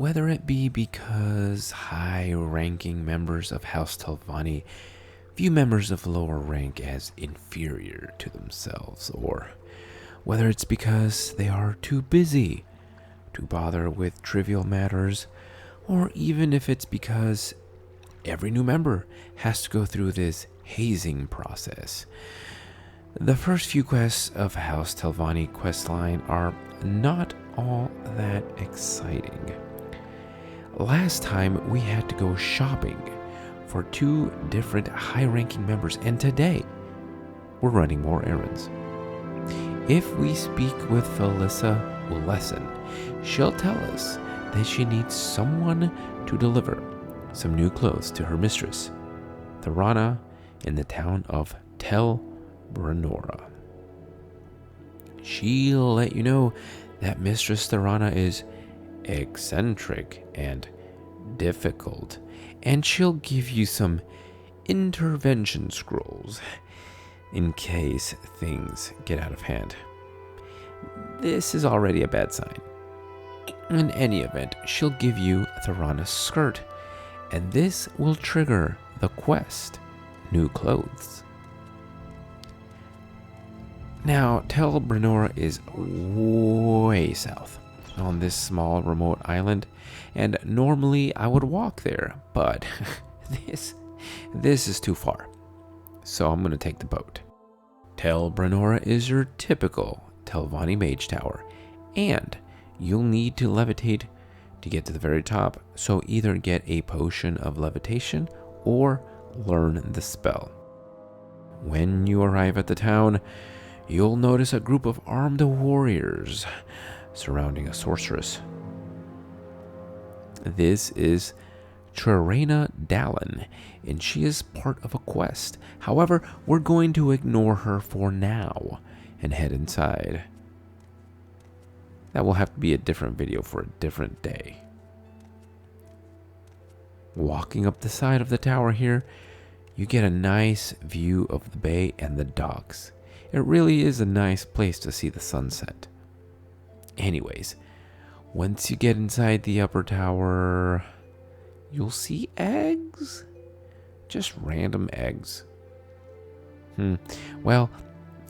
whether it be because high-ranking members of House Telvanni view members of lower rank as inferior to themselves, or whether it's because they are too busy to bother with trivial matters, or even if it's because every new member has to go through this hazing process. The first few quests of House Telvanni questline are not all that exciting. Last time we had to go shopping for 2 different high-ranking members, and today we're running more errands. If we speak with Felissa Ulesson, she'll tell us that she needs someone to deliver some new clothes to her mistress, Tharana, in the town of Tel Brenora. She'll let you know that Mistress Tharana is eccentric and difficult, and she'll give you some intervention scrolls in case things get out of hand. This is already a bad sign. In any event, she'll give you Tharana's skirt, and this will trigger the quest, New Clothes. Now, Tel Brenora is way south on this small remote island, and normally I would walk there, but this is too far, so I'm going to take the boat. Tel Brenora is your typical Telvanni mage tower, and you'll need to levitate to get to the very top, so either get a potion of levitation or learn the spell. When you arrive at the town, you'll notice a group of armed warriors surrounding a sorceress. This is Trerena Dallin, and she is part of a quest. However, we're going to ignore her for now and head inside. That will have to be a different video for a different day. Walking up the side of the tower here, you get a nice view of the bay and the docks. It really is a nice place to see the sunset. Anyways, once you get inside the upper tower, you'll see eggs. Just random eggs. Well,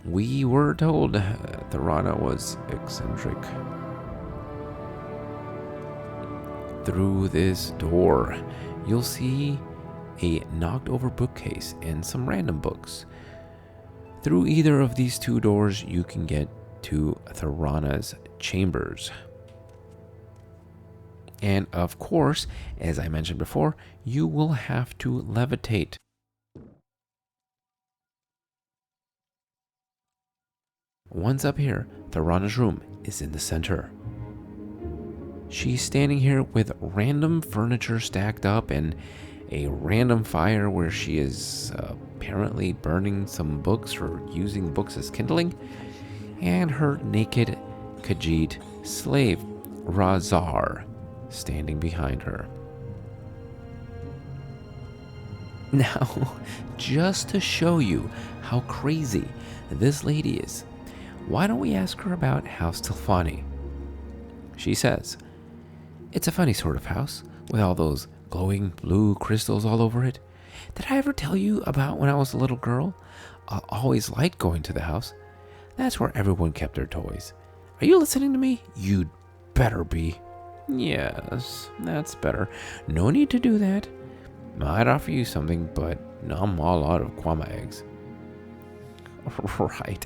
we were told Tharana was eccentric. Through this door, you'll see a knocked over bookcase and some random books. Through either of these 2 doors, you can get to Tharana's chambers. And of course, as I mentioned before, you will have to levitate. Once up here, Tharana's room is in the center. She's standing here with random furniture stacked up and a random fire where she is apparently burning some books or using books as kindling, and her naked Khajiit slave, Razar, standing behind her. Now, just to show you how crazy this lady is, why don't we ask her about House Telvanni? She says, "It's a funny sort of house, with all those glowing blue crystals all over it. Did I ever tell you about when I was a little girl? I always liked going to the house. That's where everyone kept their toys. Are you listening to me? You'd better be." "Yes, that's better. No need to do that. I'd offer you something, but I'm all out of kwama eggs." Right.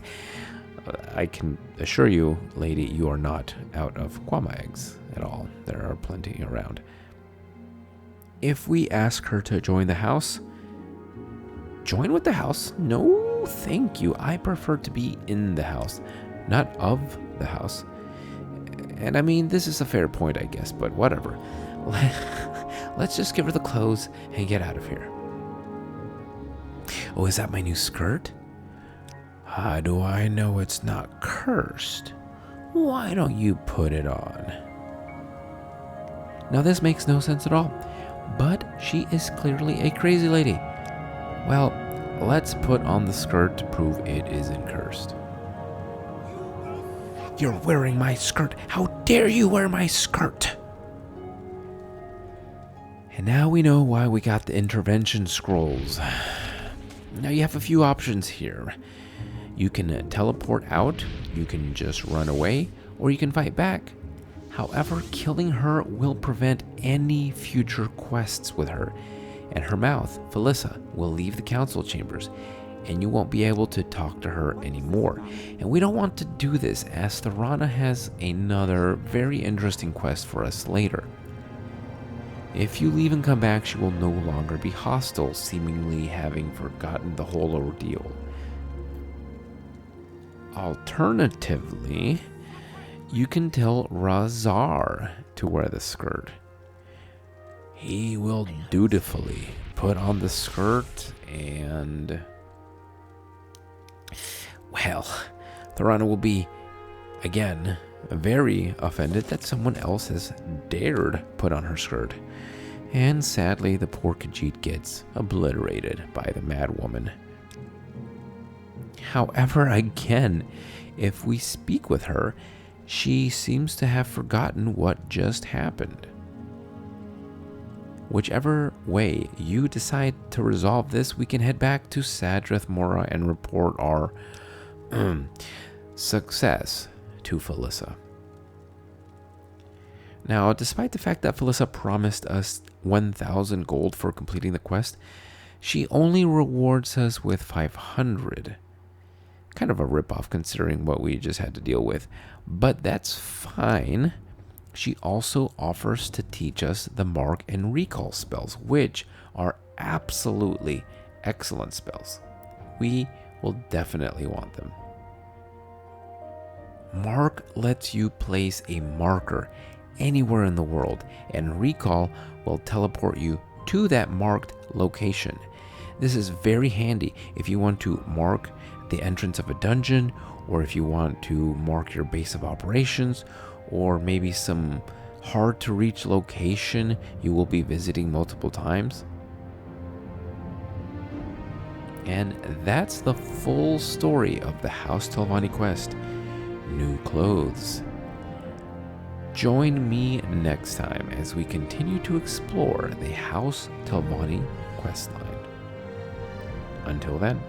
I can assure you, lady, you are not out of kwama eggs at all. There are plenty around. If we ask her to join the house, join with the house? No, thank you. I prefer to be in the house, not of the house. And I mean, this is a fair point, I guess, but whatever. Let's just give her the clothes and get out of here. "Oh, is that my new skirt? How do I know it's not cursed? Why don't you put it on?" Now this makes no sense at all, but she is clearly a crazy lady. Well, let's put on the skirt to prove it isn't cursed. "You're wearing my skirt! How dare you wear my skirt?" And now we know why we got the intervention scrolls. Now you have a few options here. You can teleport out, you can just run away, or you can fight back. However, killing her will prevent any future quests with her, and her mouth, Felissa, will leave the council chambers, and you won't be able to talk to her anymore. And we don't want to do this, as Thorana has another very interesting quest for us later. If you leave and come back, she will no longer be hostile, seemingly having forgotten the whole ordeal. Alternatively, you can tell Razar to wear the skirt. He will dutifully put on the skirt and... well, Thorana will be, again, very offended that someone else has dared put on her skirt. And sadly, the poor Khajiit gets obliterated by the madwoman. However, again, if we speak with her, she seems to have forgotten what just happened. Whichever way you decide to resolve this, we can head back to Sadrith Mora and report our success to Felissa. Now, despite the fact that Felissa promised us 1,000 gold for completing the quest, she only rewards us with 500. Kind of a ripoff considering what we just had to deal with, but that's fine. She also offers to teach us the Mark and Recall spells, which are absolutely excellent spells. We will definitely want them. Mark lets you place a marker anywhere in the world, and Recall will teleport you to that marked location. This is very handy if you want to mark the entrance of a dungeon, or if you want to mark your base of operations, or maybe some hard to reach location you will be visiting multiple times. And that's the full story of the House Telvanni quest, New Clothes. Join me next time as we continue to explore the House Telvanni questline. Until then.